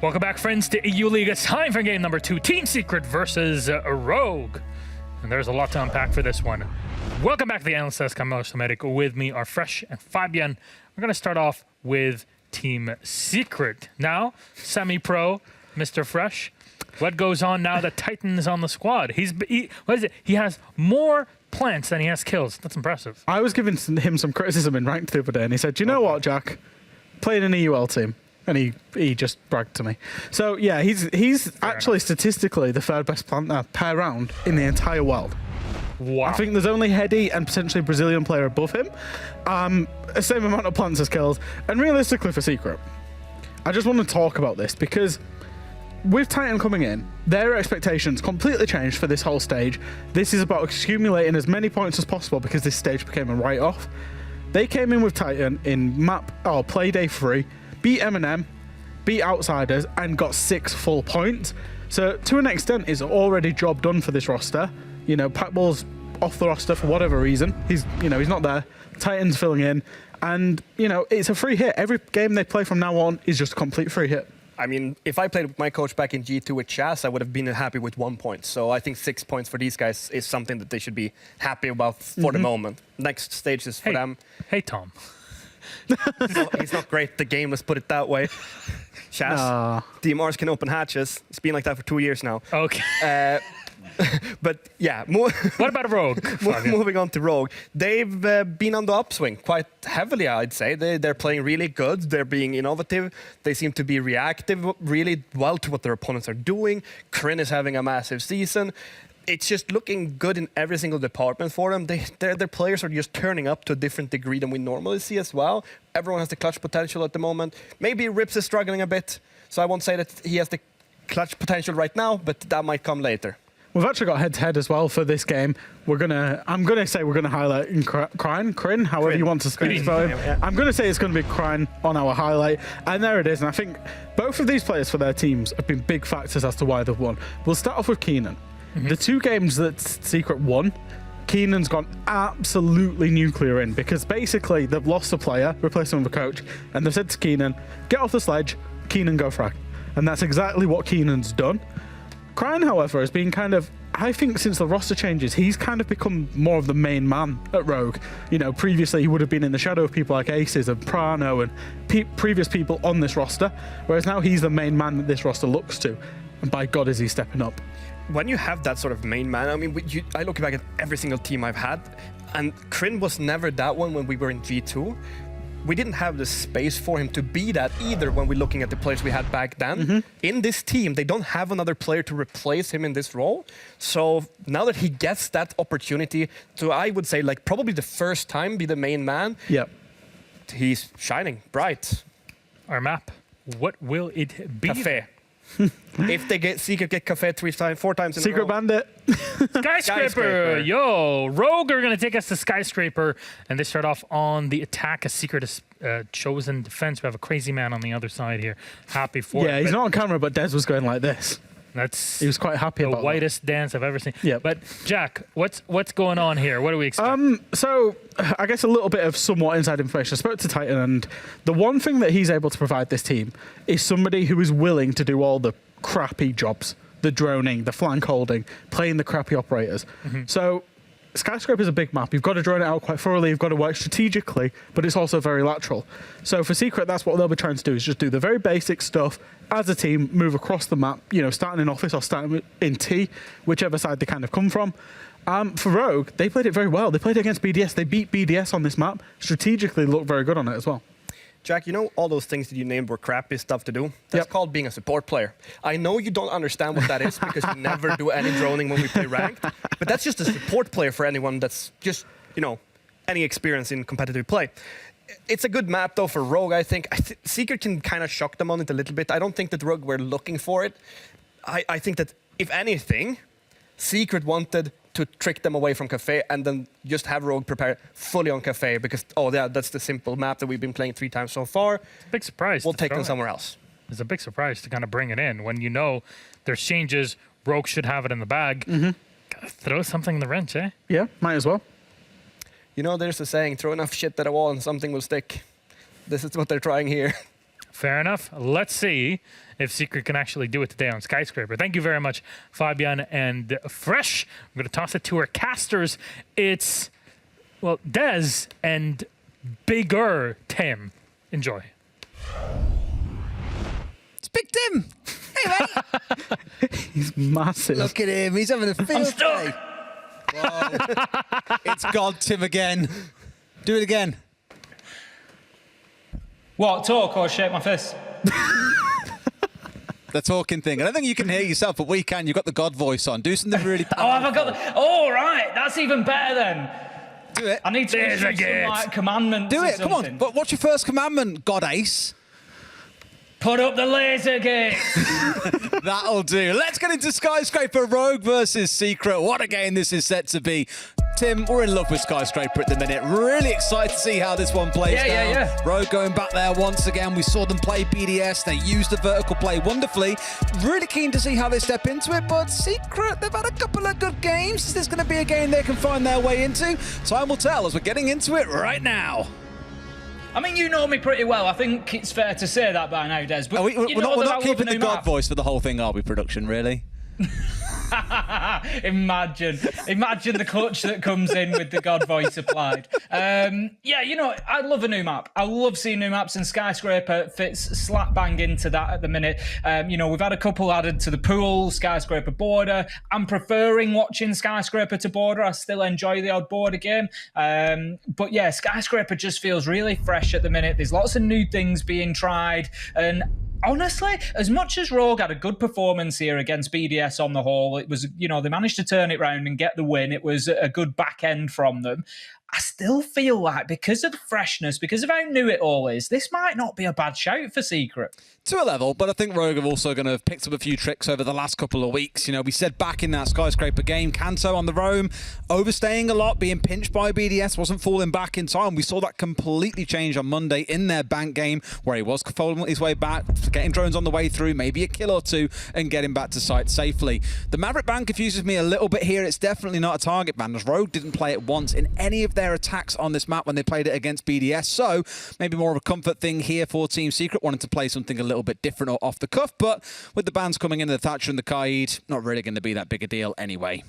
Welcome back, friends, to EU League. It's time for game number 2, Team Secret versus Rogue. And there's a lot to unpack for this one. Welcome back to the Analyst Desk. I'm Medic. With me are Fresh and Fabian. We're going to start off with Team Secret. Now, semi-pro, Mr. Fresh. What goes on now that Titan is on the squad? What is it? He has more plants than he has kills. That's impressive. I was giving him some criticism in ranked the other day, and he said, "Do you know what, Jack? Playing an EUL team." And he just bragged to me. So yeah, he's actually statistically the third best planter per round in the entire world. Wow. I think there's only Heady and potentially a Brazilian player above him. Same amount of plants as kills. And realistically for Secret, I just want to talk about this because with Titan coming in, their expectations completely changed for this whole stage. This is about accumulating as many points as possible because this stage became a write-off. They came in with Titan in Playday 3, beat M&M, beat Outsiders, and got 6 full points. So to an extent, it's already job done for this roster. You know, Packball's off the roster for whatever reason. He's not there. Titan's filling in, and it's a free hit. Every game they play from now on is just a complete free hit. I mean, if I played with my coach back in G2 with Chaz, I would have been happy with 1 point. So I think 6 points for these guys is something that they should be happy about for the moment. Next stage is for them. Hey, Tom. He's not great. The game, let's put it that way. Chaz, DMRs can open hatches. It's been like that for 2 years now. Okay. But yeah, what about Rogue? Moving on to Rogue, they've been on the upswing quite heavily, I'd say. They're playing really good. They're being innovative. They seem to be reactive really well to what their opponents are doing. Kryn is having a massive season. It's just looking good in every single department for them. Their players are just turning up to a different degree than we normally see as well. Everyone has the clutch potential at the moment. Maybe Rips is struggling a bit, so I won't say that he has the clutch potential right now, but that might come later. We've actually got head-to-head as well for this game. I'm gonna say we're gonna highlight Kryn, however you want to speak about him. Yeah. I'm gonna say it's gonna be Kryn on our highlight, and there it is. And I think both of these players for their teams have been big factors as to why they've won. We'll start off with Keenan. The 2 games that Secret won, Keenan's gone absolutely nuclear in because basically they've lost a player, replaced him with a coach, and they've said to Keenan, "Get off the sledge, Keenan, go frag." And that's exactly what Keenan's done. Kryn, however, has been I think since the roster changes, he's kind of become more of the main man at Rogue. Previously he would have been in the shadow of people like Aces and Prano and previous people on this roster, whereas now he's the main man that this roster looks to. And by God, is he stepping up. When you have that sort of main man, I mean, I look back at every single team I've had, and Kryn was never that one when we were in G2. We didn't have the space for him to be that either when we're looking at the players we had back then. In this team, they don't have another player to replace him in this role. So now that he gets that opportunity to, I would say, like probably the first time be the main man, he's shining bright. Our map, what will it be? Cafe. If they get Secret, get Cafe 4 times in a row. Secret Bandit. Skyscraper. Yo, Rogue are going to take us to Skyscraper, and they start off on the attack. A Secret is chosen defense. We have a crazy man on the other side here. Happy for it. Yeah, he's not on camera, but Des was going like this. He was quite happy about the whitest dance I've ever seen. Yeah. But Jack, what's going on here? What do we expect? So I guess a little bit of somewhat inside information. I spoke to Titan, and the one thing that he's able to provide this team is somebody who is willing to do all the crappy jobs, the droning, the flank holding, playing the crappy operators. So Skyscraper is a big map. You've got to drone it out quite thoroughly. You've got to work strategically, but it's also very lateral. So for Secret, that's what they'll be trying to do, is just do the very basic stuff as a team, move across the map, starting in office or starting in T, whichever side they kind of come from. For Rogue, they played it very well. They played against BDS. They beat BDS on this map. Strategically, looked very good on it as well. Jack, all those things that you named were crappy stuff to do? That's called being a support player. I know you don't understand what that is because you never do any droning when we play ranked, but that's just a support player for anyone that's just, any experience in competitive play. It's a good map, though, for Rogue, I think. Secret can kind of shock them on it a little bit. I don't think that Rogue were looking for it. I think that, if anything, Secret wanted to trick them away from Cafe and then just have Rogue prepare fully on Cafe because, that's the simple map that we've been playing 3 times so far. Big surprise. We'll take them somewhere else. It's a big surprise to kind of bring it in when there's changes. Rogue should have it in the bag. Gotta throw something in the wrench, eh? Yeah, might as well. There's a saying, throw enough shit at a wall and something will stick. This is what they're trying here. Fair enough. Let's see if Secret can actually do it today on Skyscraper. Thank you very much, Fabian and Fresh. I'm going to toss it to our casters. It's, well, Dez and bigger Tim. Enjoy. It's Big Tim. Hey, mate. He's massive. Look at him. He's having a field day. Whoa. It's God Tim again. Do it again. What, talk or shake my fist? The talking thing. I don't think you can hear yourself, but we can. You've got the God voice on. Do something really powerful. Oh, have I got the... Oh, right. That's even better then. Do it. I need to issue some, like, commandments Do or it. Come something. on. But what's your first commandment, God Ace? Put up the laser gate. That'll do. Let's get into Skyscraper Rogue versus Secret. What a game this is set to be. Tim, we're in love with Skyscraper at the minute. Really excited to see how this one plays down. Yeah. Rogue going back there once again. We saw them play BDS. They used the vertical play wonderfully. Really keen to see how they step into it, but Secret, they've had a couple of good games. Is this going to be a game they can find their way into? Time will tell as we're getting into it right now. I mean, you know me pretty well. I think it's fair to say that by now, Des. But We're not keeping the God voice for the whole thing, are we, production, really? Imagine the clutch that comes in with the God voice applied. Yeah, you know, I love a new map. I love seeing new maps, and Skyscraper fits slap bang into that at the minute. You know, we've had a couple added to the pool, Skyscraper Border. I'm preferring watching Skyscraper to Border. I still enjoy the odd Border game. But yeah, Skyscraper just feels really fresh at the minute. There's lots of new things being tried, and honestly, as much as Rogue had a good performance here against BDS on the whole, it was, you know, they managed to turn it round and get the win. It was a good back end from them. I still feel like because of the freshness, because of how new it all is, this might not be a bad shout for Secret. To a level, but I think Rogue have also going to have picked up a few tricks over the last couple of weeks. You know, we said back in that Skyscraper game, Kanto on the roam, overstaying a lot, being pinched by BDS, wasn't falling back in time. We saw that completely change on Monday in their bank game, where he was following his way back, getting drones on the way through, maybe a kill or two, and getting back to site safely. The Maverick ban confuses me a little bit here. It's definitely not a target ban, as Rogue didn't play it once in any of their attacks on this map when they played it against BDS. So maybe more of a comfort thing here for Team Secret, wanting to play something a little bit different or off the cuff, but with the bans coming in, the Thatcher and the Kaid, not really going to be that big a deal anyway.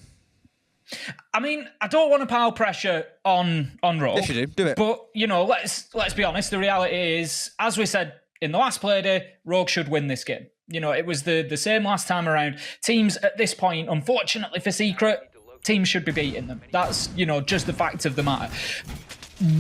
I mean, I don't want to pile pressure on Rogue. Yes, you do. Do it. But, you know, let's be honest. The reality is, as we said in the last Playday, Rogue should win this game. You know, it was the same last time around. Teams at this point, unfortunately for Secret, teams should be beating them. That's, you know, just the fact of the matter.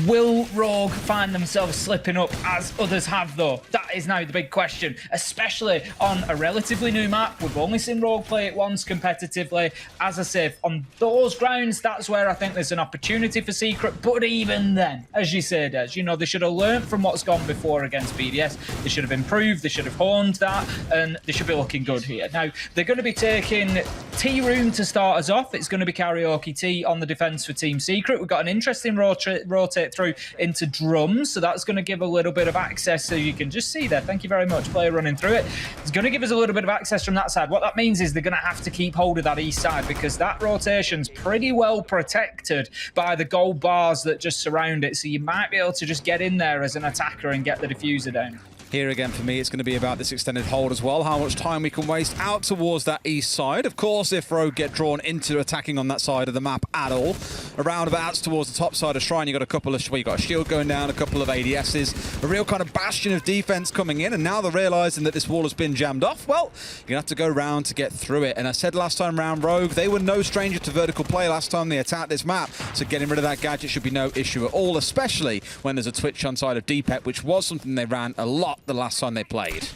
Will Rogue find themselves slipping up as others have, though? That is now the big question, especially on a relatively new map. We've only seen Rogue play it once competitively. As I say, on those grounds, that's where I think there's an opportunity for Secret. But even then, as you say, Des, you know, they should have learned from what's gone before against BDS. They should have improved, they should have honed that, and they should be looking good here. Now, they're going to be taking Tea Room to start us off. It's going to be Karaoke Tea on the defense for Team Secret. We've got an interesting rotate through into drums, so that's going to give a little bit of access, so you can just see there, thank you very much, player running through it. It's going to give us a little bit of access from that side. What that means is they're going to have to keep hold of that east side, because that rotation's pretty well protected by the gold bars that just surround it, so you might be able to just get in there as an attacker and get the diffuser down. Here again for me, it's going to be about this extended hold as well, how much time we can waste out towards that east side. Of course, if Rogue get drawn into attacking on that side of the map at all, around about towards the top side of Shrine, you've got a couple of, well, you've got a shield going down, a couple of ADSs, a real kind of bastion of defense coming in, and now they're realizing that this wall has been jammed off. Well, you're going to have to go round to get through it, and I said last time round, Rogue, they were no stranger to vertical play last time they attacked this map, so getting rid of that gadget should be no issue at all, especially when there's a twitch on side of DPEP, which was something they ran a lot the last time they played.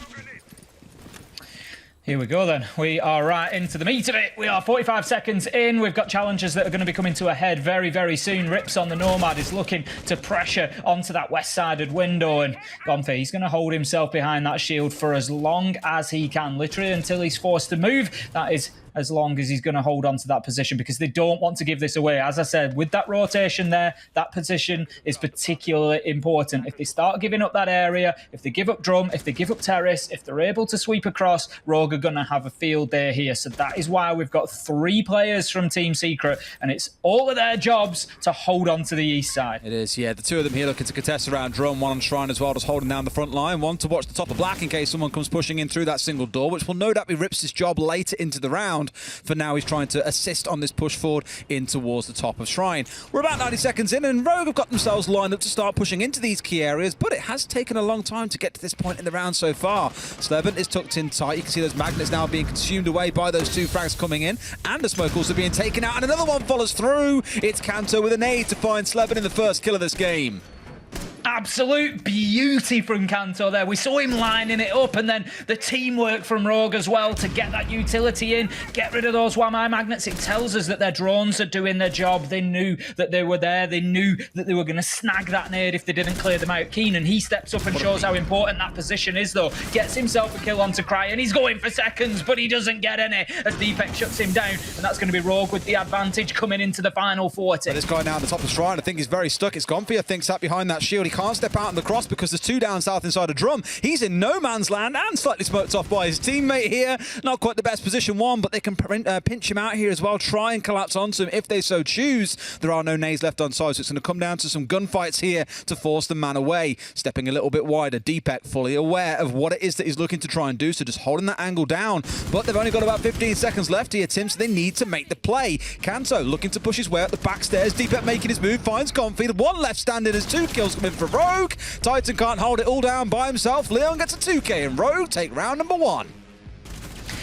Here we go then. We are right into the meat of it. We are 45 seconds in. We've got challenges that are going to be coming to a head very, very soon. Rips on the Nomad is looking to pressure onto that west-sided window, and Gonfi, he's going to hold himself behind that shield for as long as he can, literally until he's forced to move. That is as long as he's going to hold on to that position, because they don't want to give this away. As I said, with that rotation there, that position is particularly important. If they start giving up that area, if they give up drum, if they give up terrace, if they're able to sweep across, Rogue are going to have a field day here. So that is why we've got 3 players from Team Secret, and it's all of their jobs to hold on to the east side. It is, yeah. The 2 of them here looking to contest around drum, 1 on Shrine as well, just holding down the front line, 1 to watch the top of Black in case someone comes pushing in through that single door, which will no doubt be Rips' job later into the round. For now, he's trying to assist on this push forward in towards the top of Shrine. We're about 90 seconds in, and Rogue have got themselves lined up to start pushing into these key areas, but it has taken a long time to get to this point in the round so far. Slevin is tucked in tight. You can see those magnets now being consumed away by those 2 frags coming in, and the smoke also being taken out, and another one follows through. It's Kanto with an nade to find Slevin in the first kill of this game. Absolute beauty from Kanto there. We saw him lining it up, and then the teamwork from Rogue as well to get that utility in, get rid of those Wamai magnets. It tells us that their drones are doing their job. They knew that they were there. They knew that they were going to snag that nade if they didn't clear them out. Keenan, he steps up and shows how important that position is, though. Gets himself a kill onto Cry, and he's going for seconds, but he doesn't get any as Deepek shuts him down, and that's going to be Rogue with the advantage coming into the final 40. But this guy now at the top of Shrine, I think he's very stuck. It's Gonfi, I think, sat behind that shield. He can't step out on the cross because there's 2 down south inside a drum. He's in no man's land and slightly smoked off by his teammate here. Not quite the best position 1, but they can pinch him out here as well, try and collapse onto him if they so choose. There are no nades left on side, so it's going to come down to some gunfights here to force the man away. Stepping a little bit wider, Deepek fully aware of what it is that he's looking to try and do, so just holding that angle down. But they've only got about 15 seconds left here, Tim, so they need to make the play. Kanto looking to push his way up the back stairs. Deepek making his move, finds Gonfi. 1 left standing as 2 kills coming for Rogue. Titan can't hold it all down by himself. Leon gets a 2k, and Rogue take round number 1.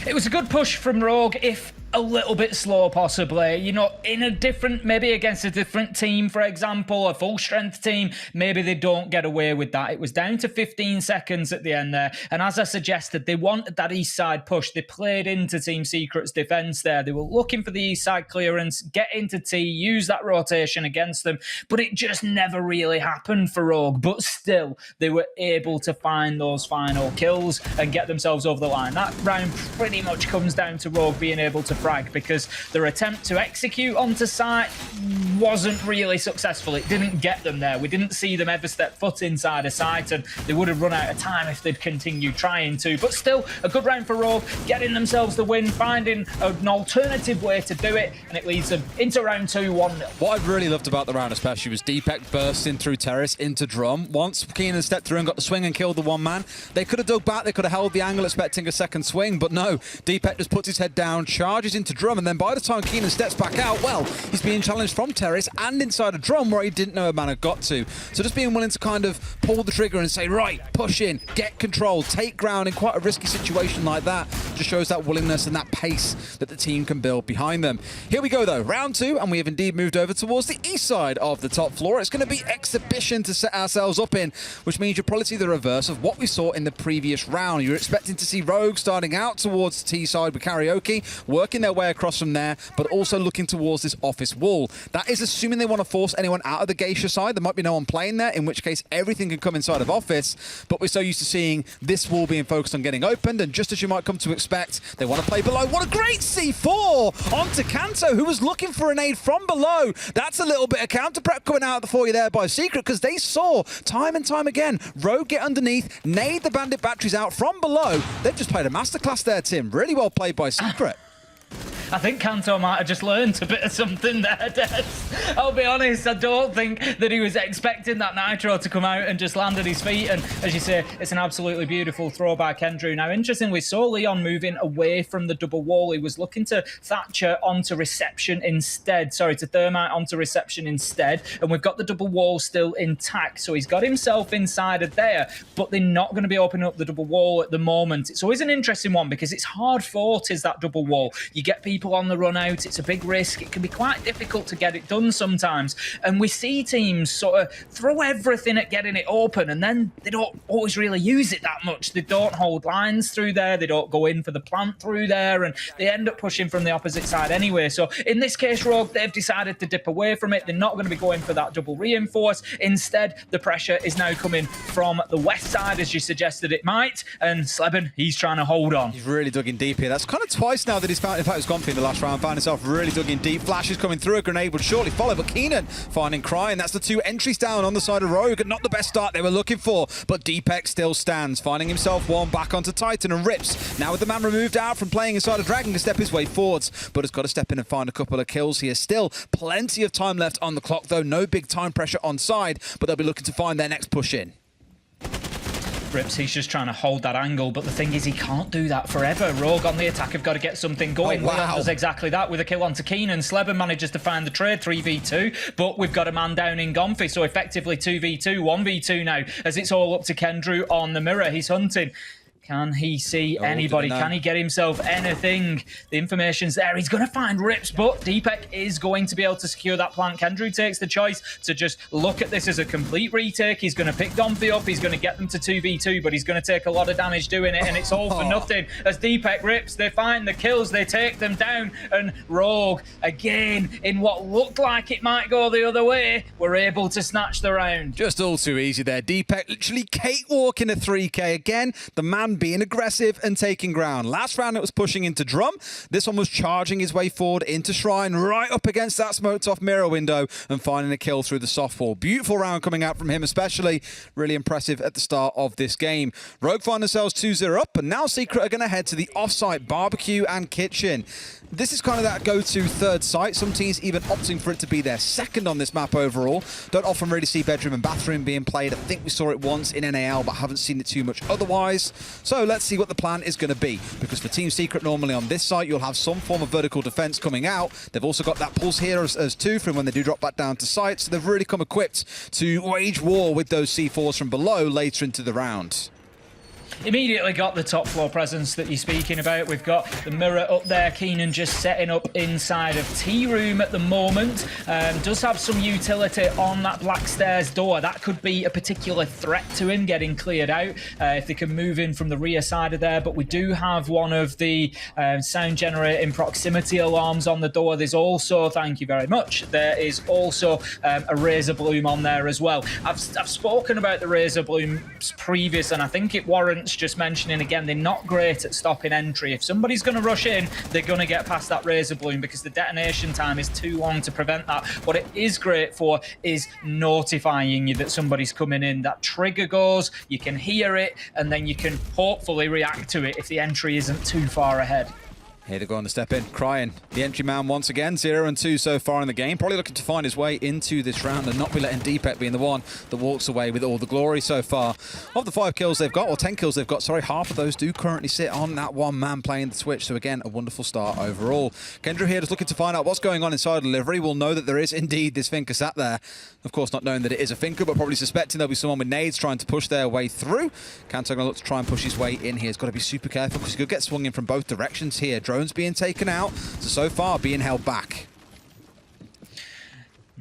It was a good push from Rogue, if a little bit slow possibly, you know, in a different, maybe against a different team, for example, a full strength team, maybe they don't get away with that. It was down to 15 seconds at the end there, and as I suggested, they wanted that east side push. They played into Team Secret's defense there. They were looking for the east side clearance, get into T, use that rotation against them, but it just never really happened for Rogue. But still, they were able to find those final kills and get themselves over the line. That round pretty much comes down to Rogue being able to frag, because their attempt to execute onto site wasn't really successful. It didn't get them there. We didn't see them ever step foot inside a site, and they would have run out of time if they'd continued trying to. But still, a good round for Rogue, getting themselves the win, finding an alternative way to do it, and it leads them into round 2, 1-0. What I really loved about the round especially was Deepek bursting through terrace into drum. Once Keenan stepped through and got the swing and killed the 1 man, they could have dug back, they could have held the angle expecting a second swing, but no, Deepek just puts his head down, charges into drum, and then by the time Keenan steps back out, well, he's being challenged from terrace and inside a drum where he didn't know a man had got to. So just being willing to kind of pull the trigger and say, right, push in, get control, take ground in quite a risky situation like that, just shows that willingness and that pace that the team can build behind them. Here we go though, round 2, and we have indeed moved over towards the east side of the top floor. It's going to be exhibition to set ourselves up in, which means you'll probably see the reverse of what we saw in the previous round. You're expecting to see Rogue starting out towards the T side with Karaoke, working their way across from there, but also looking towards this office wall. That is assuming they want to force anyone out of the Geisha side. There might be no one playing there, in which case everything can come inside of office, but we're so used to seeing this wall being focused on getting opened, and just as you might come to expect, they want to play below. What a great C4 onto Kanto, who was looking for an aid from below. That's a little bit of counter prep coming out for you there by Secret, because they saw time and time again Rogue get underneath, nade the bandit batteries out from below. They've just played a masterclass there, Tim. Really well played by Secret. I think Kanto might have just learned a bit of something there, Des. I'll be honest, I don't think that he was expecting that Nitro to come out and just land at his feet. And as you say, it's an absolutely beautiful throw by Kendrew. Now, interestingly, we saw Leon moving away from the double wall. He was looking to Thatcher onto reception instead. Sorry, to Thermite onto reception instead. And we've got the double wall still intact. So he's got himself inside of there, but they're not going to be opening up the double wall at the moment. It's always an interesting one because it's hard fought, is that double wall. You get people people on the run out. It's a big risk. It can be quite difficult to get it done sometimes. And we see teams sort of throw everything at getting it open, and then they don't always really use it that much. They don't hold lines through there. They don't go in for the plant through there, and they end up pushing from the opposite side anyway. So in this case, Rogue, they've decided to dip away from it. They're not going to be going for that double reinforce. Instead, the pressure is now coming from the west side, as you suggested it might. And Sleben, he's trying to hold on. He's really dug in deep here. That's kind of twice now that he's found, in fact, it's gone for in the last round, found himself really dug in deep. Flash is coming through, a grenade would shortly follow, but Keenan finding Crying. That's the 2 entries down on the side of Rogue. Not the best start they were looking for, but Deepek still stands, finding himself one back onto Titan and Rips. Now with the man removed out from playing inside of Dragon, can step his way forwards, but has got to step in and find a couple of kills here. Still plenty of time left on the clock, though. No big time pressure on side, but they'll be looking to find their next push in. Rips, he's just trying to hold that angle, but the thing is he can't do that forever. Rogue on the attack have got to get something going. Oh, wow. Leon does exactly that with a kill onto Keenan. Sleben manages to find the trade, 3v2, but we've got a man down in Gomfi, so effectively 2v2, 1v2 now, as it's all up to Kendrew on the mirror. He's hunting. Can he see anybody? Can he get himself anything? The information's there. He's going to find Rips, but Deepek is going to be able to secure that plant. Kendrew takes the choice to just look at this as a complete retake. He's going to pick Gomfi up. He's going to get them to 2v2, but he's going to take a lot of damage doing it, and it's all for nothing. As Deepek Rips, they find the kills, they take them down, and Rogue, again, in what looked like it might go the other way, were able to snatch the round. Just all too easy there. Deepek literally cakewalking a 3K again. The man being aggressive and taking ground. Last round it was pushing into Drum. This one was charging his way forward into Shrine, right up against that smoked off mirror window and finding a kill through the soft wall. Beautiful round coming out from him especially. Really impressive at the start of this game. Rogue find themselves 2-0 up, and now Secret are going to head to the off-site barbecue and kitchen. This is kind of that go-to third site. Some teams even opting for it to be their second on this map overall. Don't often really see bedroom and bathroom being played. I think we saw it once in NAL, but haven't seen it too much otherwise. So let's see what the plan is going to be. Because for Team Secret, normally on this site, you'll have some form of vertical defense coming out. They've also got that pulse here as two from when they do drop back down to site. So they've really come equipped to wage war with those C4s from below later into the round. Immediately got the top floor presence that you're speaking about. We've got the mirror up there. Keenan just setting up inside of Tea Room at the moment. Does have some utility on that black stairs door. That could be a particular threat to him getting cleared out if they can move in from the rear side of there. But we do have one of the sound generating proximity alarms on the door. There's also, thank you very much, there is also a Razor Bloom on there as well. I've spoken about the Razor Blooms previous, and I think it warrants just mentioning again, they're not great at stopping entry. If somebody's going to rush in, they're going to get past that Razor Bloom because the detonation time is too long to prevent that. What it is great for is notifying you that somebody's coming in. That trigger goes, you can hear it, and then you can hopefully react to it if the entry isn't too far ahead. Here they go on the step in, Crying. The entry man once again, 0-2 so far in the game. Probably looking to find his way into this round and not be letting Deepek being the one that walks away with all the glory so far. Of the 5 kills they've got, or 10 kills they've got, sorry, half of those do currently sit on that one man playing the Switch. So again, a wonderful start overall. Kendrew here just looking to find out what's going on inside delivery. We'll know that there is indeed this Finker sat there. Of course, not knowing that it is a Finker, but probably suspecting there'll be someone with nades trying to push their way through. Kanto going to look to try and push his way in here. He's got to be super careful because he could get swung in from both directions here. Drones being taken out. So far being held back.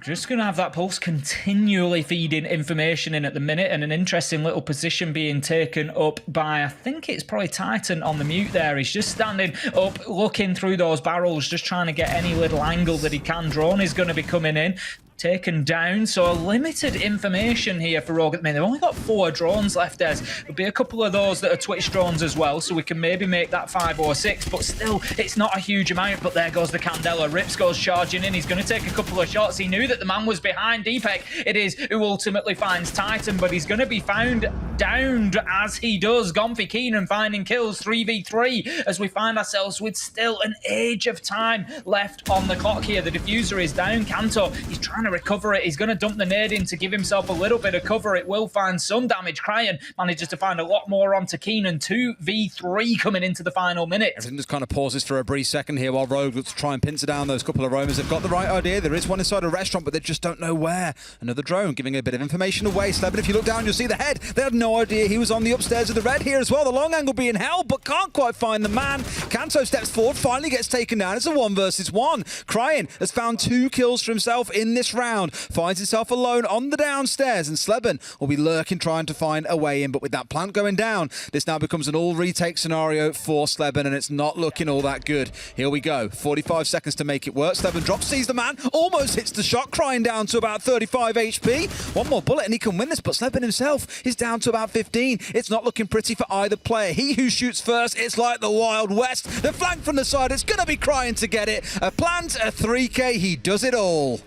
Just going to have that pulse continually feeding information in at the minute, and an interesting little position being taken up by, I think it's probably Titan on the mute there. He's just standing up, looking through those barrels, just trying to get any little angle that he can. Drone is going to be coming in. Taken down, so limited information here for Rogue at the minute. They've only got 4 drones left, Des. There'll be a couple of those that are Twitch drones as well, so we can maybe make that 5 or 6, but still, it's not a huge amount. But there goes the Candela. Rips goes charging in. He's going to take a couple of shots. He knew that the man was behind Deepek. It is who ultimately finds Titan, but he's going to be found downed as he does. Gomfi Keenan finding kills, 3v3, as we find ourselves with still an age of time left on the clock here. The diffuser is down. Kanto, he's trying to to recover it. He's going to dump the nade in to give himself a little bit of cover. It will find some damage. Cryan manages to find a lot more onto Keenan. 2v3 coming into the final minute. Everything just kind of pauses for a brief second here while Rogue looks to try and pincer down those couple of roamers. They've got the right idea. There is one inside a restaurant, but they just don't know where. Another drone giving a bit of information away. Sleben, if you look down, you'll see the head. They had no idea he was on the upstairs of the red here as well. The long angle being held, but can't quite find the man. Kanto steps forward, finally gets taken down. It's a 1 versus 1. Cryan has found 2 kills for himself in this round. Finds himself alone on the downstairs, and Sleben will be lurking, trying to find a way in. But with that plant going down, this now becomes an all retake scenario for Sleben, and it's not looking all that good. Here we go. 45 seconds to make it work. Sleben drops, sees the man, almost hits the shot, Cryan down to about 35 HP. One more bullet and he can win this, but Sleben himself is down to about 15. It's not looking pretty for either player. He who shoots first, it's like the Wild West. The flank from the side, it's going to be Cryan to get it. A plant, a 3K, he does it all.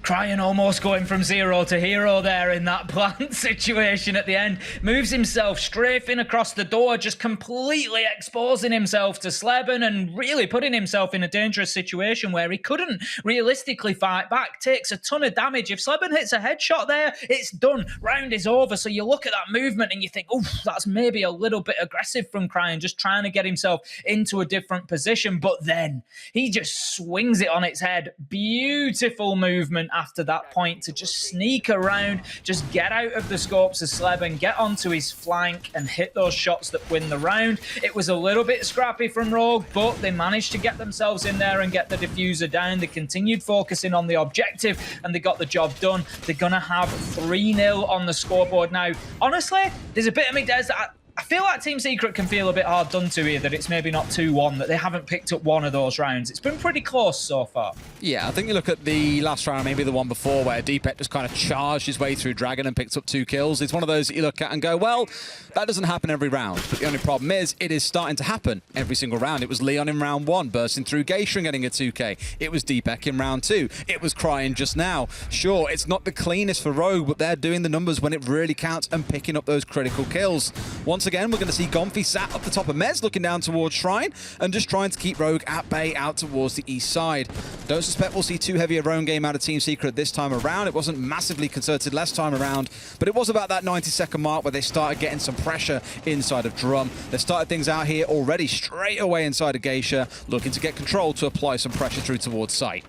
Cryan almost going from 0 to hero there in that plant situation at the end. Moves himself strafing across the door, just completely exposing himself to Sleben and really putting himself in a dangerous situation where he couldn't realistically fight back. Takes a ton of damage. If Sleben hits a headshot there, it's done. Round is over. So you look at that movement and you think, oh, that's maybe a little bit aggressive from Cryan, just trying to get himself into a different position. But then he just swings it on its head. Beautiful movement after that point to just sneak around, just get out of the scopes of Sleben, get onto his flank and hit those shots that win the round. It was a little bit scrappy from Rogue, but they managed to get themselves in there and get the diffuser down. They continued focusing on the objective and they got the job done. They're going to have 3-0 on the scoreboard now. Honestly, there's a bit of me, Des, that I feel like Team Secret can feel a bit hard done to here, that it's maybe not 2-1, that they haven't picked up one of those rounds. It's been pretty close so far. Yeah, I think you look at the last round, maybe the one before, where Deepek just kind of charged his way through Dragon and picked up 2 kills. It's one of those that you look at and go, well, that doesn't happen every round. But the only problem is, it is starting to happen every single round. It was Leon in round 1, bursting through Geisha and getting a 2K. It was Deepek in round 2. It was Cryan just now. Sure, it's not the cleanest for Rogue, but they're doing the numbers when it really counts and picking up those critical kills. Once again, we're going to see Gonfi sat up the top of Mez, looking down towards Shrine, and just trying to keep Rogue at bay out towards the east side. Don't suspect we'll see too heavy a roam game out of Team Secret this time around. It wasn't massively concerted last time around, but it was about that 90-second mark where they started getting some pressure inside of Drum. They started things out here already straight away inside of Geisha, looking to get control to apply some pressure through towards site.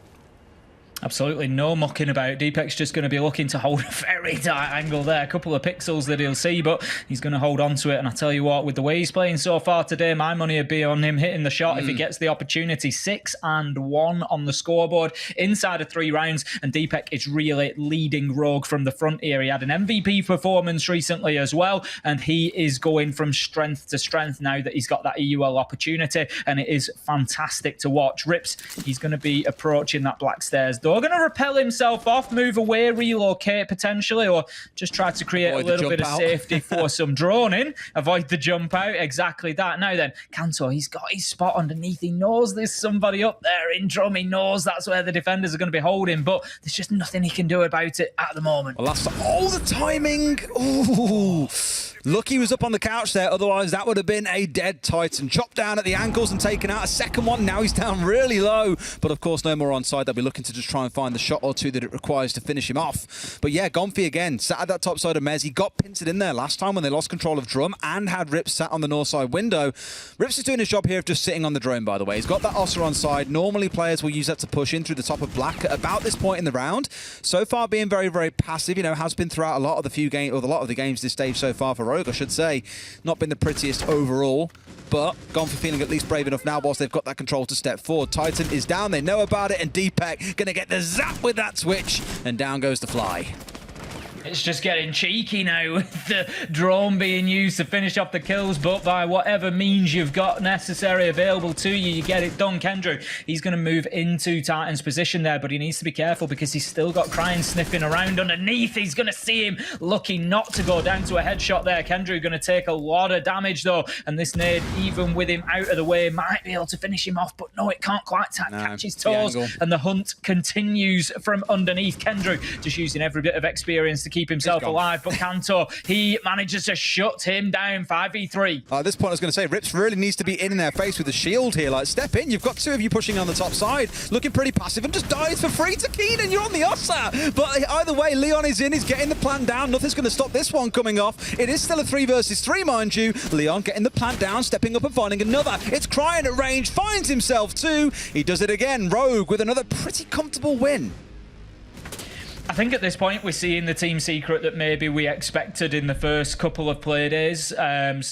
Absolutely no mucking about. Deepek's just going to be looking to hold a very tight angle there. A couple of pixels that he'll see, but he's going to hold on to it. And I tell you what, with the way he's playing so far today, my money would be on him hitting the shot if he gets the opportunity. 6-1 on the scoreboard inside of 3 rounds. And Deepek is really leading Rogue from the front here. He had an MVP performance recently as well. And he is going from strength to strength now that he's got that EUL opportunity. And it is fantastic to watch. Rips, he's going to be approaching that black stairs door. Going to repel himself off, move away, relocate potentially, or just try to create a little bit of safety for some droning. Avoid the jump out, exactly that. Now then, Kanto, he's got his spot underneath. He knows there's somebody up there in Drum. He knows that's where the defenders are going to be holding, but there's just nothing he can do about it at the moment. Well, that's all the timing. Ooh. Lucky was up on the couch there, otherwise that would have been a dead Titan. Chopped down at the ankles and taken out a second one. Now he's down really low, but of course no more on side. They'll be looking to just try and find the shot or two that it requires to finish him off. But yeah, Gonfi again, sat at that top side of Mez. He got pincered in there last time when they lost control of Drum and had Rips sat on the north side window. Rips is doing his job here of just sitting on the drone, by the way. He's got that Ossa on side. Normally players will use that to push in through the top of Black at about this point in the round. So far being very, very passive, you know, has been throughout a lot of the games this stage so far for Rogue, I should say. Not been the prettiest overall, but Gonfi feeling at least brave enough now whilst they've got that control to step forward. Titan is down, they know about it, and Deepek gonna get the zap with that switch, and down goes the fly. It's just getting cheeky now with the drone being used to finish off the kills, but by whatever means you've got necessary available to you, you get it done. Kendrew, he's going to move into Titan's position there, but he needs to be careful because he's still got Cryan sniffing around underneath. He's going to see him lucky not to go down to a headshot there. Kendrew going to take a lot of damage though, and this nade, even with him out of the way, might be able to finish him off, but no, it can't quite catch his toes, and the hunt continues from underneath. Kendrew just using every bit of experience to keep keep himself alive. But Kanto, he manages to shut him down 5v3. At this point, I was going to say, Rips really needs to be in their face with the shield here. Like, step in. You've got two of you pushing on the top side, looking pretty passive, and just dies for free to Keenan. You're on the Ossa. But either way, Leon is in. He's getting the plant down. Nothing's going to stop this one coming off. It is still a 3 versus 3, mind you. Leon getting the plant down, stepping up and finding another. It's Cryin at range, finds himself too. He does it again. Rogue with another pretty comfortable win. I think at this point we're seeing the team secret that maybe we expected in the first couple of play days.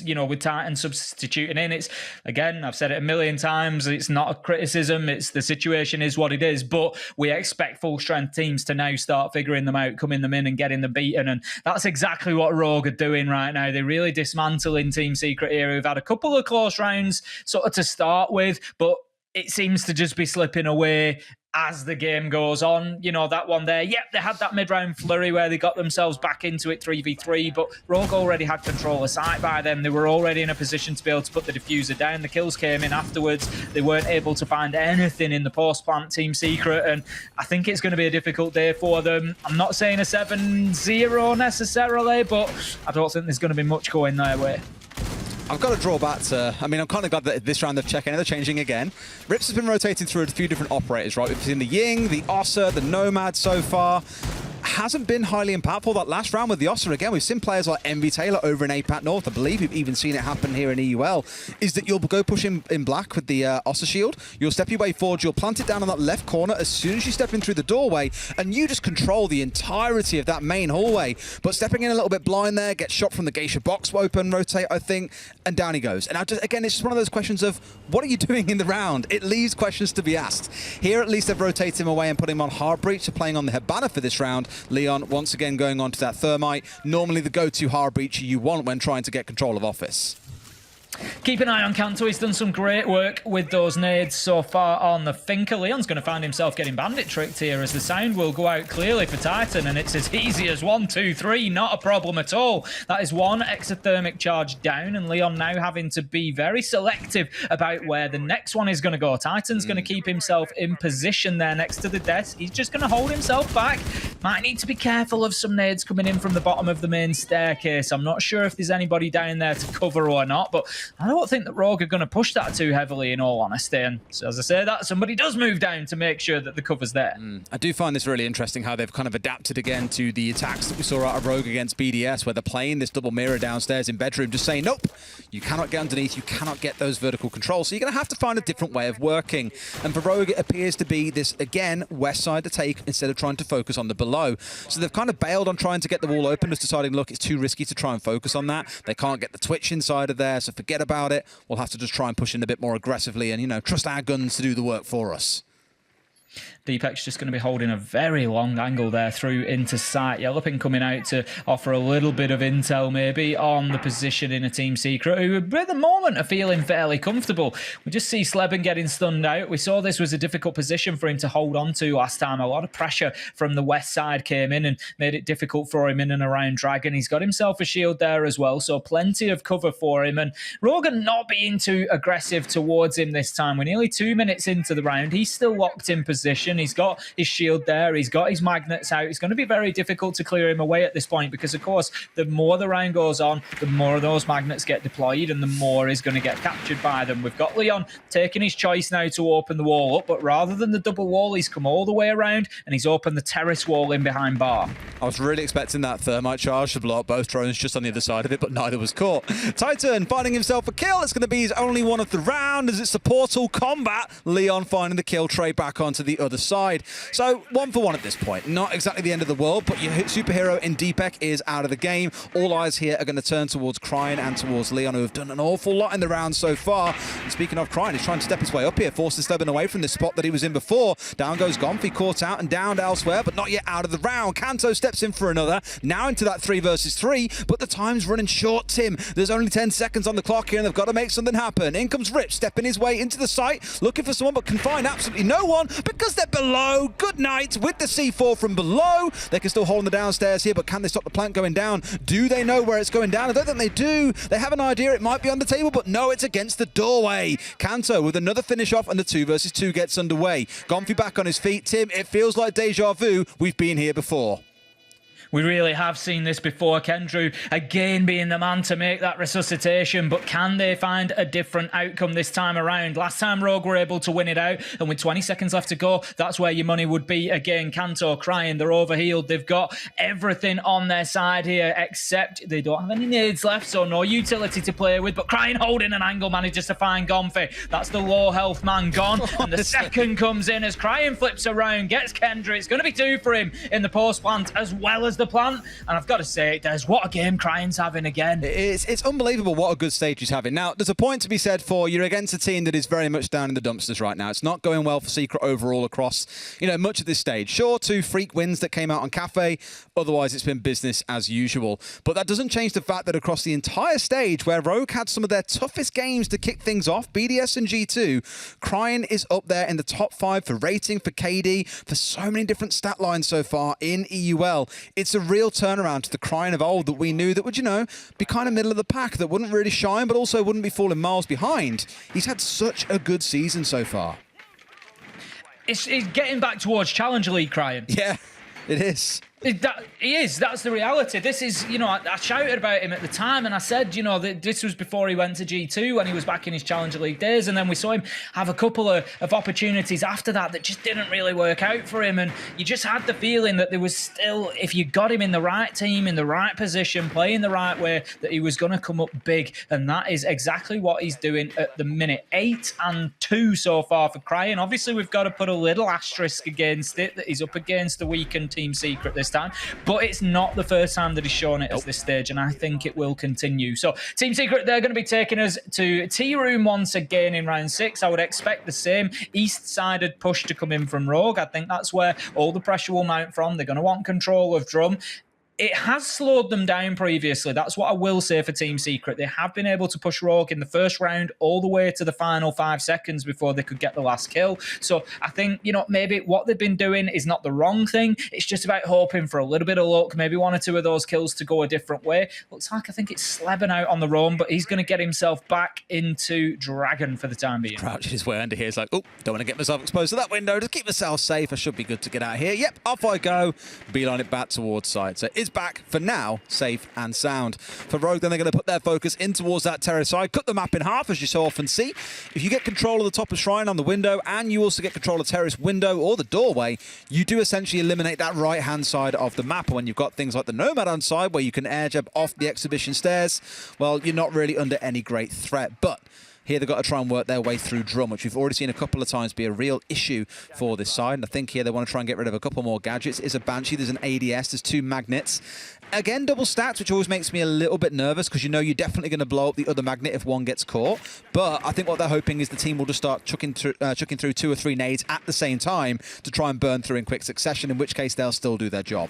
You know, with Titan substituting in, it's, again, I've said it a million times, it's not a criticism, it's the situation is what it is, but we expect full strength teams to now start figuring them out, coming them in and getting them beaten, and that's exactly what Rogue are doing right now. They're really dismantling team secret here. We've had a couple of close rounds sort of to start with, but it seems to just be slipping away as the game goes on. You know, that one there, yep, they had that mid-round flurry where they got themselves back into it 3v3, but Rogue already had control of site by then. They were already in a position to be able to put the diffuser down. The kills came in afterwards. They weren't able to find anything in the post-plant team secret, and I think it's going to be a difficult day for them. I'm not saying a 7-0 necessarily, but I don't think there's going to be much going their way. I've got to draw back to, I mean, I'm kind of glad that this round they've checked in, they're changing again. Rips has been rotating through a few different operators, right? We've seen the Ying, the Ossa, the Nomad so far. Hasn't been highly impactful. That last round with the Ossa, again, we've seen players like MV Taylor over in APAC North. I believe we've even seen it happen here in EUL, is that you'll go push in black with the Ossa shield. You'll step your way forward. You'll plant it down on that left corner as soon as you step in through the doorway, and you just control the entirety of that main hallway. But stepping in a little bit blind there, gets shot from the Geisha box open, rotate, I think, and down he goes. And again, it's just one of those questions of, what are you doing in the round? It leaves questions to be asked. Here, at least, they've rotated him away and put him on Hard Breach, so playing on the Hibana for this round. Leon, once again, going on to that Thermite. Normally the go-to Hard Breacher you want when trying to get control of Office. Keep an eye on Kanto. He's done some great work with those nades so far on the Finker. Leon's going to find himself getting bandit tricked here as the sound will go out clearly for Titan, and it's as easy as 1, 2, 3. Not a problem at all. That is one exothermic charge down, and Leon now having to be very selective about where the next one is going to go. Titan's going to keep himself in position there next to the desk. He's just going to hold himself back. Might need to be careful of some nades coming in from the bottom of the main staircase. I'm not sure if there's anybody down there to cover or not, but I don't think that Rogue are going to push that too heavily, in all honesty. And so, as I say that, somebody does move down to make sure that the cover's there. I do find this really interesting how they've kind of adapted again to the attacks that we saw out of Rogue against BDS, where they're playing this double mirror downstairs in bedroom, just saying, nope, you cannot get underneath, you cannot get those vertical controls. So you're going to have to find a different way of working. And for Rogue, it appears to be this, again, west side to take instead of trying to focus on the below. So they've kind of bailed on trying to get the wall open, just deciding, look, it's too risky to try and focus on that. They can't get the twitch inside of there, so forget about it. We'll have to just try and push in a bit more aggressively and, you know, trust our guns to do the work for us. Deepek's just going to be holding a very long angle there through into sight. Yellowpin coming out to offer a little bit of intel maybe on the position in a team secret, who at the moment are feeling fairly comfortable. We just see Sleben getting stunned out. We saw this was a difficult position for him to hold on to last time. A lot of pressure from the west side came in and made it difficult for him in and around Dragon. He's got himself a shield there as well, so plenty of cover for him. And Rogan not being too aggressive towards him this time. We're nearly 2 minutes into the round. He's still locked in position. He's got his shield there. He's got his magnets out. It's going to be very difficult to clear him away at this point because, of course, the more the round goes on, the more of those magnets get deployed and the more is going to get captured by them. We've got Leon taking his choice now to open the wall up, but rather than the double wall, he's come all the way around and he's opened the terrace wall in behind bar. I was really expecting that Thermite charge to blow up both drones just on the other side of it, but neither was caught. Titan finding himself a kill. It's going to be his only one of the round as it's the Portal combat. Leon finding the kill tray back onto the other side. So 1 for 1 at this point. Not exactly the end of the world, but your superhero in Deepek is out of the game. All eyes here are going to turn towards Cryin and towards Leon, who have done an awful lot in the round so far. And speaking of Cryin, he's trying to step his way up here, forces Sleben away from the spot that he was in before. Down goes Gomfi, caught out and downed elsewhere, but not yet out of the round. Kanto steps in for another. Now into that 3 versus 3, but the time's running short, Tim. There's only 10 seconds on the clock here, and they've got to make something happen. In comes Rip, stepping his way into the site, looking for someone, but can find absolutely no one because they're below. Good night with the C4 from below. They can still hold on the downstairs here, but can they stop the plant going down? Do they know where it's going down? I don't think they do. They have an idea it might be on the table, but no, it's against the doorway. Kanto with another finish off, and the 2 versus 2 gets underway. Gomfi back on his feet. Tim, it feels like deja vu. We've been here before. We really have seen this before. Kendrew again being the man to make that resuscitation, but can they find a different outcome this time around? Last time Rogue were able to win it out, and with 20 seconds left to go, that's where your money would be. Again, Kanto crying, they're overhealed. They've got everything on their side here, except they don't have any nades left, so no utility to play with, but Crying holding an angle manages to find Gomfi. That's the low health man gone, and the second comes in as Crying flips around, gets Kendra. It's going to be 2 for him in the post plant as well as the plant, and I've got to say, Des, what a game Crying's having again. It's unbelievable what a good stage he's having. Now, there's a point to be said for you're against a team that is very much down in the dumpsters right now. It's not going well for Secret overall across, much of this stage. Sure, 2 freak wins that came out on Cafe. Otherwise, it's been business as usual. But that doesn't change the fact that across the entire stage, where Rogue had some of their toughest games to kick things off, BDS and G2, Crying is up there in the top 5 for rating, for KD, for so many different stat lines so far in EUL. It's a real turnaround to the Crying of old that we knew that would, be kind of middle of the pack, that wouldn't really shine, but also wouldn't be falling miles behind. He's had such a good season so far. It's getting back towards Challenger League, Crying. Yeah, it is. He is. That's the reality. This is, I shouted about him at the time, and I said, that this was before he went to G2 when he was back in his Challenger League days, and then we saw him have a couple of opportunities after that just didn't really work out for him, and you just had the feeling that there was still, if you got him in the right team, in the right position, playing the right way, that he was going to come up big, and that is exactly what he's doing at the minute. 8-2 so far for Crying. Obviously, we've got to put a little asterisk against it, that he's up against the weakened Team Secret this time, but it's not the first time that he's shown it at this stage, and I think it will continue. So Team Secret, they're going to be taking us to Tea Room once again in round 6. I would expect the same east-sided push to come in from Rogue. I think that's where all the pressure will mount from. They're going to want control of Drum. It has slowed them down previously. That's what I will say for Team Secret. They have been able to push Rogue in the first round all the way to the final 5 seconds before they could get the last kill. So I think, maybe what they've been doing is not the wrong thing. It's just about hoping for a little bit of luck, maybe 1 or 2 of those kills to go a different way. Looks like I think it's Sleben out on the roam, but he's going to get himself back into Dragon for the time being. Crouches his way under here. He's like, oh, don't want to get myself exposed to that window. Just keep myself safe. I should be good to get out here. Yep, off I go. Beeline it back towards side. So it's back for now, safe and sound. For Rogue, then they're going to put their focus in towards that terrace side, cut the map in half, as you so often see. If you get control of the top of Shrine on the window, and you also get control of terrace window or the doorway, you do essentially eliminate that right-hand side of the map. When you've got things like the Nomad on side, where you can air jab off the exhibition stairs, well, you're not really under any great threat. But here they've got to try and work their way through Drum, which we've already seen a couple of times be a real issue for this side. And I think here they want to try and get rid of a couple more gadgets. There's a Banshee, there's an ADS, there's 2 magnets. Again, double stats, which always makes me a little bit nervous, because you're definitely going to blow up the other magnet if one gets caught. But I think what they're hoping is the team will just start chucking through 2 or 3 nades at the same time to try and burn through in quick succession, in which case they'll still do their job.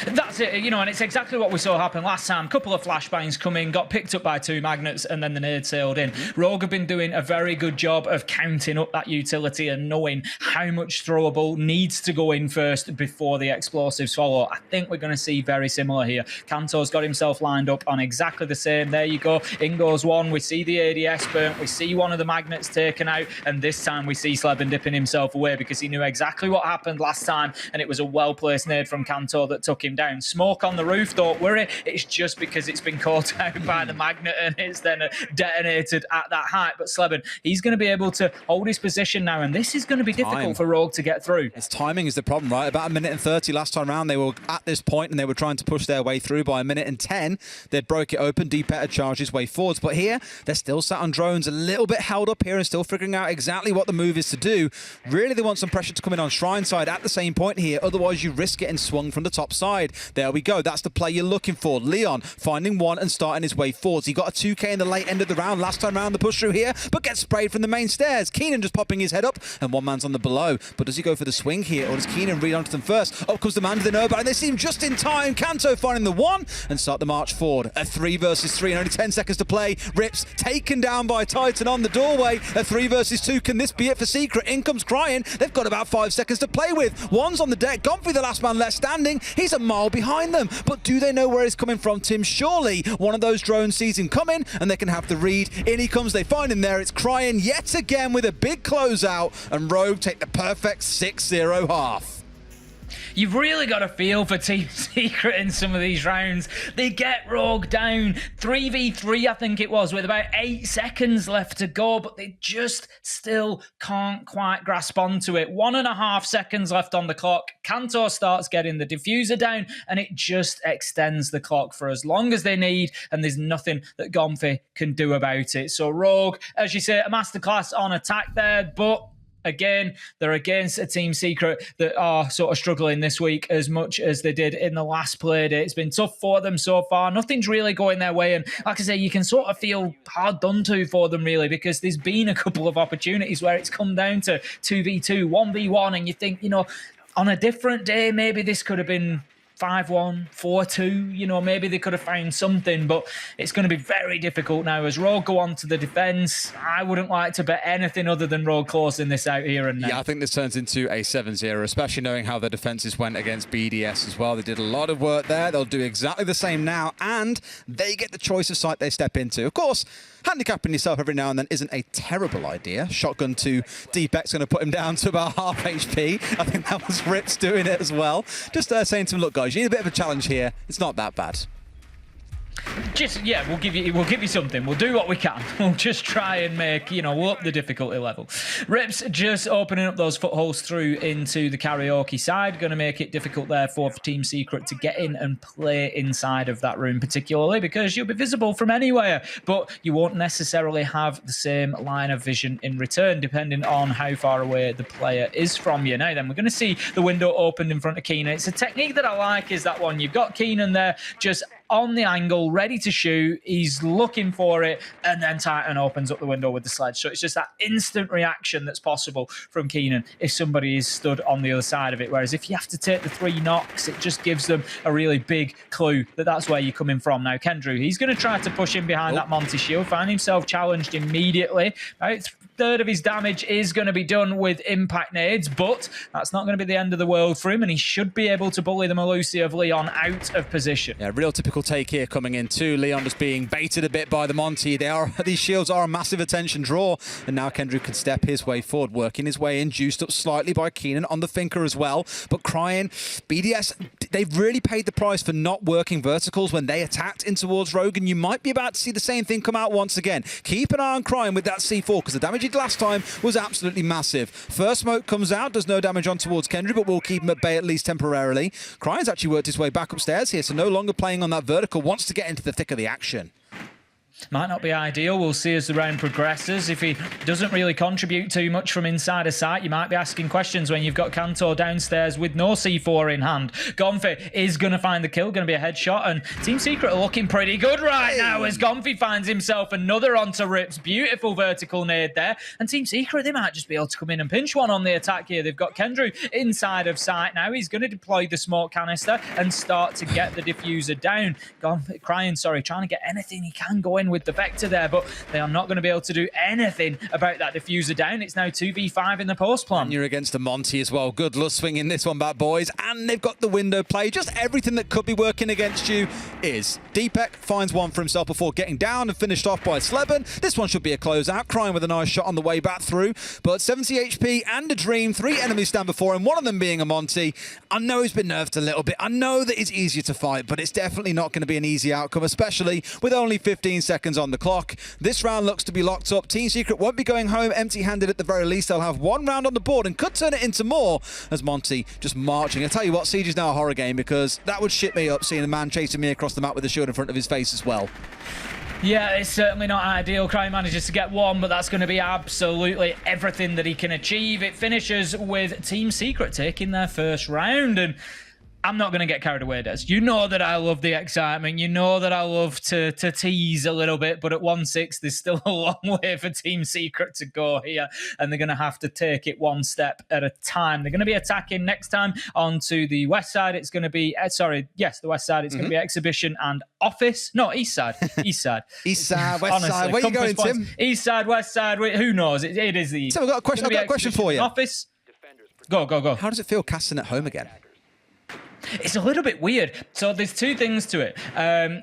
That's it, and it's exactly what we saw happen last time. A couple of flashbangs come in, got picked up by 2 magnets, and then the nade sailed in. Rogue have been doing a very good job of counting up that utility and knowing how much throwable needs to go in first before the explosives follow. I think we're going to see very similar here. Kanto's got himself lined up on exactly the same. There you go. In goes 1. We see the ADS burnt. We see one of the magnets taken out, and this time we see Sleben dipping himself away, because he knew exactly what happened last time, and it was a well-placed nade from Kanto that took him down. Smoke on the roof, don't worry, it's just because it's been caught out by the magnet and it's then detonated at that height. But Sleben, he's going to be able to hold his position now, and this is going to be difficult for Rogue to get through. His timing is the problem, right? About 1 minute and 30 last time round, they were at this point and they were trying to push their way through. By 1 minute and 10, they'd broke it open. Deep had charged his way forwards, but here they're still sat on drones, a little bit held up here and still figuring out exactly what the move is to do. Really, they want some pressure to come in on Shrine side at the same point here, otherwise you risk getting swung from the top side. There we go. That's the play you're looking for. Leon finding 1 and starting his way forwards. He got a 2k in the late end of the round. Last time round, the push through here, but gets sprayed from the main stairs. Keenan just popping his head up, and 1 man's on the below. But does he go for the swing here, or does Keenan read onto them first? Up comes the man to the Nomad, and they seem just in time. Kanto finding the 1 and start the march forward. A 3 versus 3 and only 10 seconds to play. Rips taken down by Titan on the doorway. A 3 versus 2. Can this be it for Secret? In comes Crying. They've got about 5 seconds to play with. 1's on the deck. Gomfi, the last man left standing. He's a mile behind them. But do they know where he's coming from, Tim? Surely one of those drones sees him coming and they can have the read. In he comes. They find him there. It's Crying yet again with a big closeout, and Rogue take the perfect 6-0 half. You've really got to feel for Team Secret in some of these rounds. They get Rogue down 3v3, I think it was, with about 8 seconds left to go, but they just still can't quite grasp onto it. 1.5 seconds left on the clock. Kanto starts getting the diffuser down, and it just extends the clock for as long as they need, and there's nothing that Gomfi can do about it. So Rogue, as you say, a masterclass on attack there, but again, they're against a Team Secret that are sort of struggling this week as much as they did in the last Playday. It's been tough for them so far. Nothing's really going their way. And like I say, you can sort of feel hard done to for them, really, because there's been a couple of opportunities where it's come down to 2v2, 1v1. And you think, you know, on a different day, maybe this could have been 5-1, 4-2, you know, maybe they could have found something, but it's going to be very difficult now as Rogue go on to the defence. I wouldn't like to bet anything other than Rogue closing this out here and now. Yeah, I think this turns into a 7-0, especially knowing how their defences went against BDS as well. They did a lot of work there. They'll do exactly the same now, and they get the choice of site they step into. Of course, handicapping yourself every now and then isn't a terrible idea. Shotgun to Deepek's going to put him down to about half HP. I think that was Rips doing it as well. Just saying to him, look, guys, you need a bit of a challenge here. It's not that bad. Just, yeah, we'll give you something. We'll do what we can. We'll just try and make, you know, we'll up the difficulty level. Rips just opening up those footholes through into the karaoke side. Going to make it difficult there for Team Secret to get in and play inside of that room, particularly because you'll be visible from anywhere, but you won't necessarily have the same line of vision in return, depending on how far away the player is from you. Now then, we're going to see the window opened in front of Keenan. It's a technique that I like, is that one. You've got Keenan there just on the angle, ready to shoot. He's looking for it, and then Titan opens up the window with the sledge. So it's just that instant reaction that's possible from Keenan if somebody is stood on the other side of it. Whereas if you have to take the 3 knocks, it just gives them a really big clue that that's where you're coming from. Now, Kendrew, he's going to try to push in behind that Monty shield, find himself challenged immediately. About 1/3 of his damage is going to be done with impact nades, but that's not going to be the end of the world for him, and he should be able to bully the Malusi of Leon out of position. Yeah, real typical take here coming in too. Leon just being baited a bit by the Monty. These shields are a massive attention draw, and now Kendrick can step his way forward, working his way in, juiced up slightly by Keenan on the Finker as well. But Crying, BDS, they've really paid the price for not working verticals when they attacked in towards Rogue, and you might be about to see the same thing come out once again. Keep an eye on Crying with that C4, because the damage he did last time was absolutely massive. First smoke comes out, does no damage on towards Kendrick, but will keep him at bay at least temporarily. Crying's actually worked his way back upstairs here, so no longer playing on that vertical, wants to get into the thick of the action. Might not be ideal. We'll see as the round progresses. If he doesn't really contribute too much from inside a site, you might be asking questions when you've got Kanto downstairs with no C4 in hand. Gomfi is going to find the kill, going to be a headshot, and Team Secret are looking pretty good right now as Gomfi finds himself another onto Rips. Beautiful vertical nade there. And Team Secret, they might just be able to come in and pinch one on the attack here. They've got Kendrew inside of site now. He's going to deploy the smoke canister and start to get the diffuser down. Crying, trying to get anything he can go in with the Vector there, but they are not going to be able to do anything about that diffuser down. It's now 2v5 in the post plan. And you're against a Monty as well. Good luck swinging this one back, boys. And they've got the window play. Just everything that could be working against you is. Deepek finds one for himself before getting down and finished off by Sleben. This one should be a closeout. Crying with a nice shot on the way back through. But 70 HP and a Dream. 3 enemies stand before him, one of them being a Monty. I know he's been nerfed a little bit. I know that it's easier to fight, but it's definitely not going to be an easy outcome, especially with only 15 seconds on the clock. This round looks to be locked up. Team Secret won't be going home empty-handed at the very least. They'll have 1 round on the board and could turn it into more as Monty just marching. I tell you what, Siege is now a horror game, because that would shit me up seeing a man chasing me across the map with a shield in front of his face as well. Yeah, it's certainly not ideal. Crying manages to get 1, but that's going to be absolutely everything that he can achieve. It finishes with Team Secret taking their first round, and I'm not going to get carried away, Des. You know that I love the excitement. You know that I love to tease a little bit, but at 1-6, there's still a long way for Team Secret to go here, and they're going to have to take it one step at a time. They're going to be attacking next time onto the west side. It's going to be, the west side. It's going to be Exhibition and Office. No, east side. East side. East side, west Honestly, side. Where are you going, points. Tim? East side, west side. Who knows? It is the east. So I've got a question for you. Office. Go. How does it feel casting at home again? It's a little bit weird. So there's two things to it.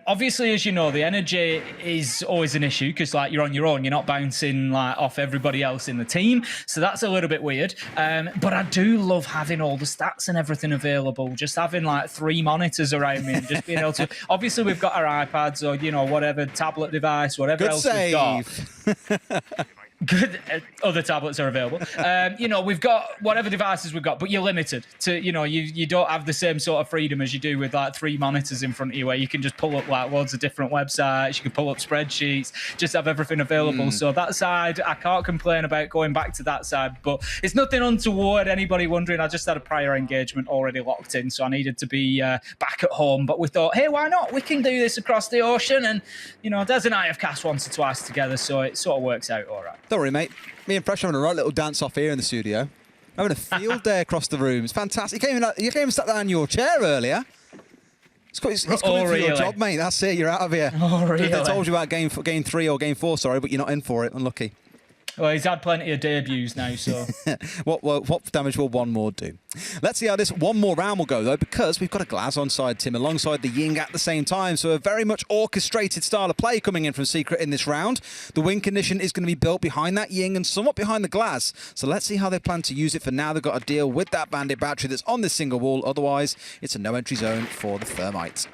Obviously, as you know, the energy is always an issue because like you're on your own, you're not bouncing like off everybody else in the team. So that's a little bit weird. But I do love having all the stats and everything available. Just having like 3 monitors around me and just being able to. Obviously, we've got our iPads or whatever tablet device, whatever else we've got. Good. Other tablets are available. We've got whatever devices we've got, but you're limited to, you don't have the same sort of freedom as you do with like 3 monitors in front of you where you can just pull up like loads of different websites. You can pull up spreadsheets, just have everything available. So that side, I can't complain about going back to that side, but it's nothing untoward. Anybody wondering, I just had a prior engagement already locked in, so I needed to be back at home. But we thought, hey, why not? We can do this across the ocean. And, Des and I have cast once or twice together, so it sort of works out all right. Don't worry, mate. Me and Fresh are having a right little dance off here in the studio. Having a field day across the room. It's fantastic. You came and sat down in your chair earlier. It's coming for your job, mate. That's it. You're out of here. Oh, really? They told you about game 3 or game 4, sorry, but you're not in for it. Unlucky. Well, he's had plenty of debuts now, so... what damage will one more do? Let's see how this one more round will go, though, because we've got a Glaz on side, Tim, alongside the Ying at the same time, so a very much orchestrated style of play coming in from Secret in this round. The win condition is going to be built behind that Ying and somewhat behind the Glaz, so let's see how they plan to use it. For now, they've got to deal with that Bandit battery that's on this single wall, otherwise it's a no-entry zone for the Thermite.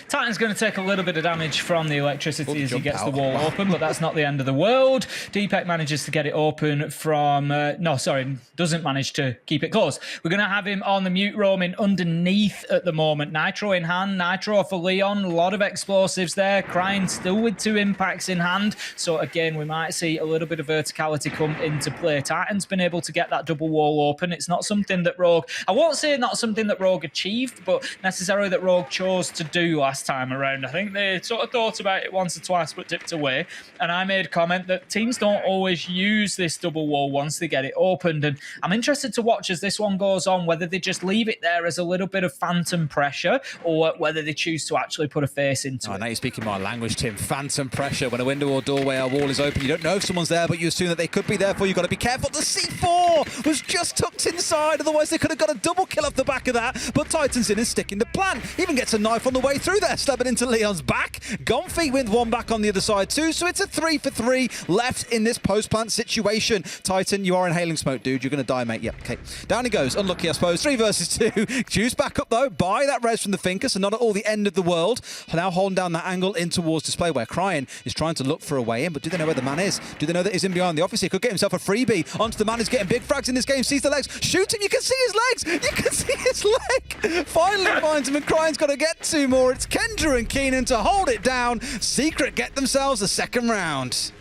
Titan's going to take a little bit of damage from the electricity as he gets the wall open, but that's not the end of the world. Deepak manages to get it open from... doesn't manage to keep it closed. We're going to have him on the mute roaming underneath at the moment. Nitro in hand, Nitro for Leon, a lot of explosives there. Crying still with 2 impacts in hand. So again, we might see a little bit of verticality come into play. Titan's been able to get that double wall open. It's not something that Rogue... I won't say not something that Rogue achieved, but necessarily that Rogue chose to do last time around. I think they sort of thought about it once or twice but dipped away, and I made comment that teams don't always use this double wall once they get it opened, and I'm interested to watch as this one goes on whether they just leave it there as a little bit of phantom pressure or whether they choose to actually put a face into it. Now you're speaking my language, Tim. Phantom pressure. When a window or doorway or wall is open, you don't know if someone's there, but you assume that they could be there for you. You've got to be careful. The C4 was just tucked inside, otherwise they could have got a double kill off the back of that, but Titan's in and sticking the plan. Even gets a knife on the way through there, stabbing into Leon's back. Gonfi with 1 back on the other side too, so it's a 3 for 3 left in this post-plant situation. Titan, you are inhaling smoke, dude. You're going to die, mate. Yep, okay. Down he goes. Unlucky, I suppose. 3 versus 2. Juice back up, though, by that res from the Finker, so not at all the end of the world. Now holding down that angle in towards display where Cryin is trying to look for a way in, but do they know where the man is? Do they know that he's in behind the office? He could get himself a freebie onto the man who's getting big frags in this game. Sees the legs. Shoot him. You can see his legs. You can see his leg. Finally finds him, and Cryine's got to get 2 more. It's Kendra and Keenan to hold it down. Secret get themselves a second round.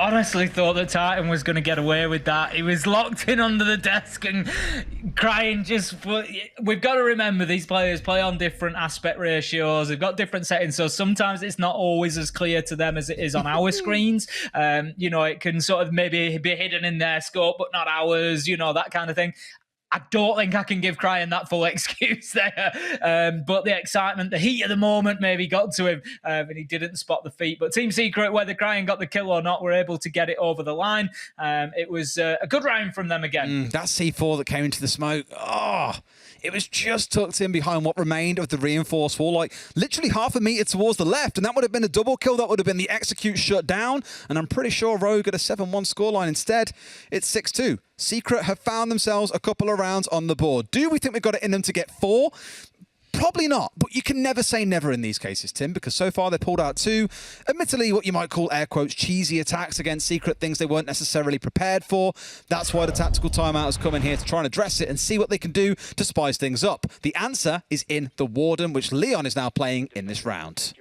Honestly thought that Titan was going to get away with that. He was locked in under the desk and crying just... We've got to remember these players play on different aspect ratios. They've got different settings, so sometimes it's not always as clear to them as it is on our screens. It can sort of maybe be hidden in their scope, but not ours, that kind of thing. I don't think I can give Cryin that full excuse there. But the excitement, the heat of the moment maybe got to him, and he didn't spot the feet. But Team Secret, whether Cryin got the kill or not, were able to get it over the line. It was a good round from them again. That C4 that came into the smoke, it was just tucked in behind what remained of the reinforced wall, like literally half a meter towards the left, and that would have been a double kill. That would have been the execute shut down, and I'm pretty sure Rogue got a 7-1 scoreline. Instead, it's 6-2. Secret have found themselves a couple of rounds on the board. Do we think we've got it in them to get 4? Probably not, but you can never say never in these cases, Tim, because so far they pulled out 2, admittedly what you might call, air quotes, cheesy attacks against Secret, things they weren't necessarily prepared for. That's why the tactical timeout has come in here to try and address it and see what they can do to spice things up. The answer is in the Warden, which Leon is now playing in this round.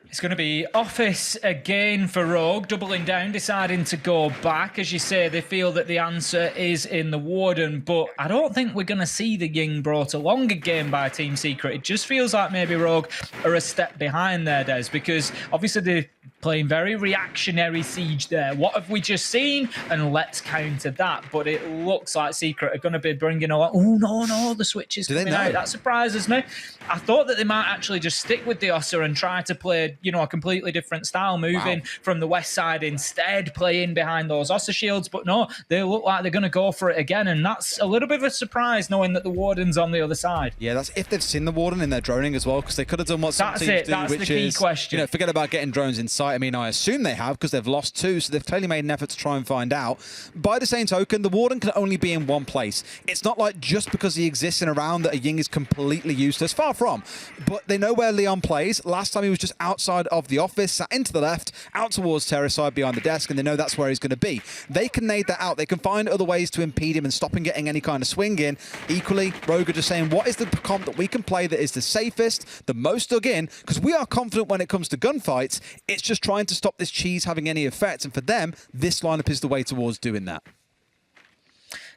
It's going to be Office again for Rogue, doubling down, deciding to go back. As you say, they feel that the answer is in the Warden, but I don't think we're going to see the Ying brought along again by Team Secret. It just feels like maybe Rogue are a step behind there, Des, because obviously playing very reactionary Siege there. What have we just seen? And let's counter that. But it looks like Secret are going to be bringing a lot. Oh, no, the switch is coming out. That surprises me. I thought that they might actually just stick with the Ossa and try to play, a completely different style, moving from the west side instead, playing behind those Ossa shields. But no, they look like they're going to go for it again. And that's a little bit of a surprise knowing that the Warden's on the other side. Yeah, that's if they've seen the Warden in their droning as well, because they could have done what some teams do, that's which the key is, question. Forget about getting drones in sight. I mean, I assume they have because they've lost 2, so they've clearly made an effort to try and find out. By the same token, the Warden can only be in one place. It's not like just because he exists in a round that a Ying is completely useless. Far from. But they know where Leon plays. Last time he was just outside of the office, sat into the left, out towards Terrace side behind the desk, and they know that's where he's going to be. They can nade that out. They can find other ways to impede him and stop him getting any kind of swing in. Equally, Rogue are just saying, what is the comp that we can play that is the safest, the most dug in? Because we are confident when it comes to gunfights. It's just trying to stop this cheese having any effect. And for them, this lineup is the way towards doing that.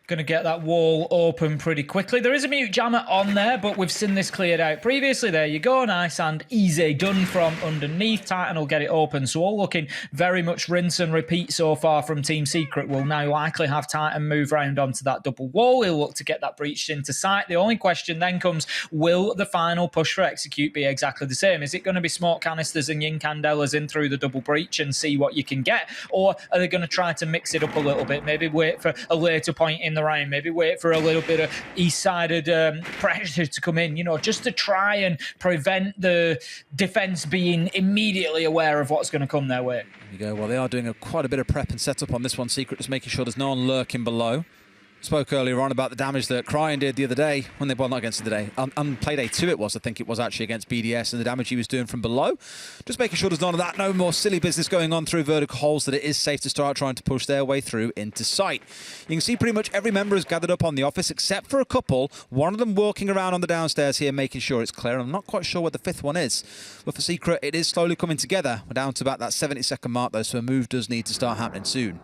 Going to get that wall open pretty quickly. There is a mute jammer on there, but we've seen this cleared out previously. There you go. Nice and easy done from underneath. Titan will get it open. So all looking very much rinse and repeat so far from Team Secret. Will now likely have Titan move round onto that double wall. He'll look to get that breached into sight. The only question then comes, will the final push for Execute be exactly the same? Is it going to be smoke canisters and Yin Candelas in through the double breach and see what you can get? Or are they going to try to mix it up a little bit? Maybe wait for a later point in the round, maybe wait for a little bit of east-sided pressure to come in, just to try and prevent the defense being immediately aware of what's going to come their way. There you go. Well, they are doing quite a bit of prep and setup on this one. Secret just making sure there's no one lurking below. Spoke earlier on about the damage that Cryin did the other day when they, well, not against the day, on Playday 2 I think it was actually against BDS, and the damage he was doing from below. Just making sure there's none of that, no more silly business going on through vertical holes, that it is safe to start trying to push their way through into sight. You can see pretty much every member has gathered up on the office except for a couple, one of them walking around on the downstairs here making sure it's clear. I'm not quite sure where the 5th one is, but for Secret it is slowly coming together. We're down to about that 70-second mark though, so a move does need to start happening soon.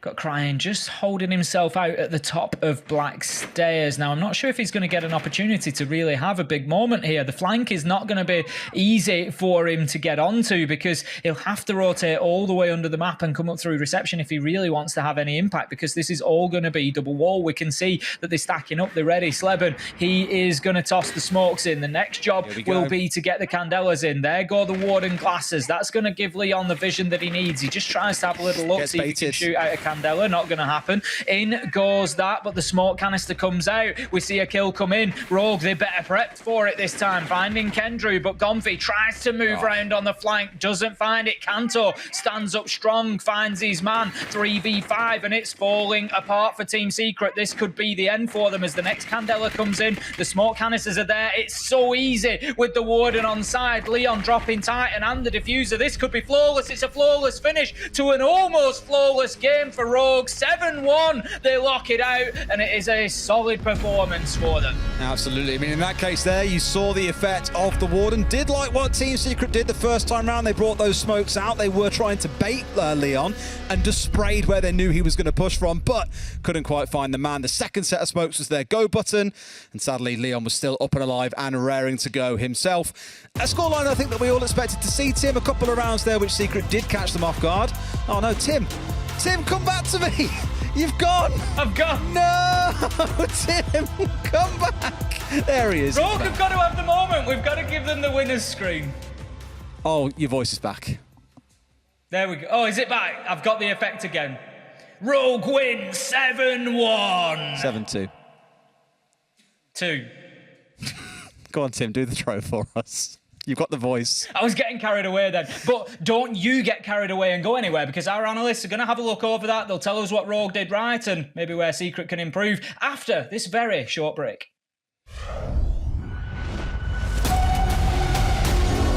Got Cryin just holding himself out at the top of Black Stairs. Now, I'm not sure if he's going to get an opportunity to really have a big moment here. The flank is not going to be easy for him to get onto because he'll have to rotate all the way under the map and come up through reception if he really wants to have any impact, because this is all going to be double wall. We can see that they're stacking up. They're ready. Sleben, he is going to toss the smokes in. The next job will be to get the Candelas in. There go the Warden glasses. That's going to give Leon the vision that he needs. He just tries to have a little look, see if he can shoot out a Candela. Not going to happen. In goes that, but the smoke canister comes out. We see a kill come in. Rogue, they better prepped for it this time. Finding Kendrew, but Gomfi tries to move round on the flank. Doesn't find it. Kanto stands up strong, finds his man. 3v5, and it's falling apart for Team Secret. This could be the end for them as the next Candela comes in. The smoke canisters are there. It's so easy with the Warden on side. Leon dropping Titan and the diffuser. This could be flawless. It's a flawless finish to an almost flawless game for Rogue. 7-1, they lock it out, and it is a solid performance for them. Absolutely. I mean, in that case there, you saw the effect of the Warden. Did like what Team Secret did the first time round. They brought those smokes out. They were trying to bait Leon and just sprayed where they knew he was going to push from, but couldn't quite find the man. The second set of smokes was their go button, and sadly, Leon was still up and alive and raring to go himself. A scoreline I think that we all expected to see. Tim, a couple of rounds there which Secret did catch them off guard. Oh no, Tim, come back to me. You've gone. I've gone. No, Tim, come back. There he is. Rogue have got to have the moment. We've got to give them the winner's screen. Oh, your voice is back. There we go. Oh, is it back? I've got the effect again. Rogue wins 7-1. 7-2. 2. Go on, Tim, do the throw for us. You've got the voice. I was getting carried away then. But don't you get carried away and go anywhere, because our analysts are going to have a look over that. They'll tell us what Rogue did right and maybe where Secret can improve after this very short break.